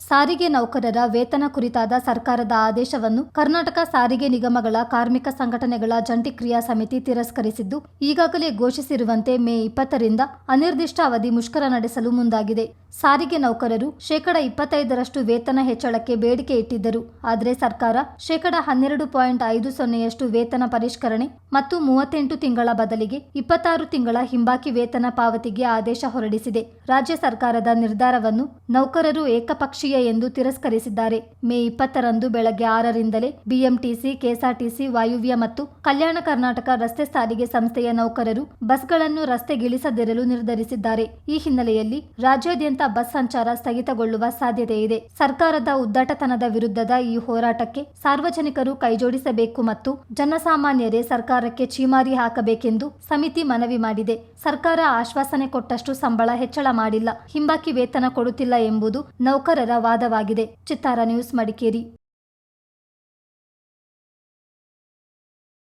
ಸಾರಿಗೆ ನೌಕರರ ವೇತನ ಕುರಿತಾದ ಸರ್ಕಾರದ ಆದೇಶವನ್ನು ಕರ್ನಾಟಕ ಸಾರಿಗೆ ನಿಗಮಗಳ ಕಾರ್ಮಿಕ ಸಂಘಟನೆಗಳ ಜಂಟಿ ಕ್ರಿಯಾ ಸಮಿತಿ ತಿರಸ್ಕರಿಸಿದ್ದು, ಈಗಾಗಲೇ ಘೋಷಿಸಿರುವಂತೆ ಮೇ 20ರಿಂದ ಅನಿರ್ದಿಷ್ಟಾವಧಿ ಮುಷ್ಕರ ನಡೆಸಲು ಮುಂದಾಗಿದೆ. ಸಾರಿಗೆ ನೌಕರರು 25% ವೇತನ ಹೆಚ್ಚಳಕ್ಕೆ ಬೇಡಿಕೆ ಇಟ್ಟಿದ್ದರು. ಆದರೆ ಸರ್ಕಾರ 12.50% ವೇತನ ಪರಿಷ್ಕರಣೆ ಮತ್ತು 38 ತಿಂಗಳ ಬದಲಿಗೆ 26 ತಿಂಗಳ ಹಿಂಬಾಕಿ ವೇತನ ಪಾವತಿಗೆ ಆದೇಶ ಹೊರಡಿಸಿದೆ. ರಾಜ್ಯ ಸರ್ಕಾರದ ನಿರ್ಧಾರವನ್ನು ನೌಕರರು ಏಕಪಕ್ಷೀಯ ಎಂದು ತಿರಸ್ಕರಿಸಿದ್ದಾರೆ. ಮೇ 20ರಂದು ಬೆಳಗ್ಗೆ 6ರಿಂದಲೇ ಬಿಎಂಟಿಸಿ, ಕೆಎಸ್ಆರ್ಟಿಸಿ, ವಾಯುವ್ಯ ಮತ್ತು ಕಲ್ಯಾಣ ಕರ್ನಾಟಕ ರಸ್ತೆ ಸಾರಿಗೆ ಸಂಸ್ಥೆಯ ನೌಕರರು ಬಸ್ಗಳನ್ನು ರಸ್ತೆಗಿಳಿಸದಿರಲು ನಿರ್ಧರಿಸಿದ್ದಾರೆ. ಈ ಹಿನ್ನೆಲೆಯಲ್ಲಿ ರಾಜ್ಯಾದ್ಯಂತ ಬಸ್ ಸಂಚಾರ ಸ್ಥಗಿತಗೊಳ್ಳುವ ಸಾಧ್ಯತೆ ಇದೆ. ಸರ್ಕಾರದ ಉದ್ದಟತನದ ವಿರುದ್ಧದ ಈ ಹೋರಾಟಕ್ಕೆ ಸಾರ್ವಜನಿಕರು ಕೈಜೋಡಿಸಬೇಕು ಮತ್ತು ಜನಸಾಮಾನ್ಯರೇ ಸರ್ಕಾರಕ್ಕೆ ಛೀಮಾರಿ ಹಾಕಬೇಕೆಂದು ಸಮಿತಿ ಮನವಿ ಮಾಡಿದೆ. ಸರ್ಕಾರ ಆಶ್ವಾಸನೆ ಕೊಟ್ಟಷ್ಟು ಸಂಬಳ ಹೆಚ್ಚಳ ಮಾಡಿಲ್ಲ, ಹಿಂಬಾಕಿ ವೇತನ ಕೊಡುತ್ತಿಲ್ಲ ಎಂಬುದು ನೌಕರರ ವಾದವಾಗಿದೆ. ಚಿತ್ತಾರ ನ್ಯೂಸ್, ಮಡಿಕೇರಿ.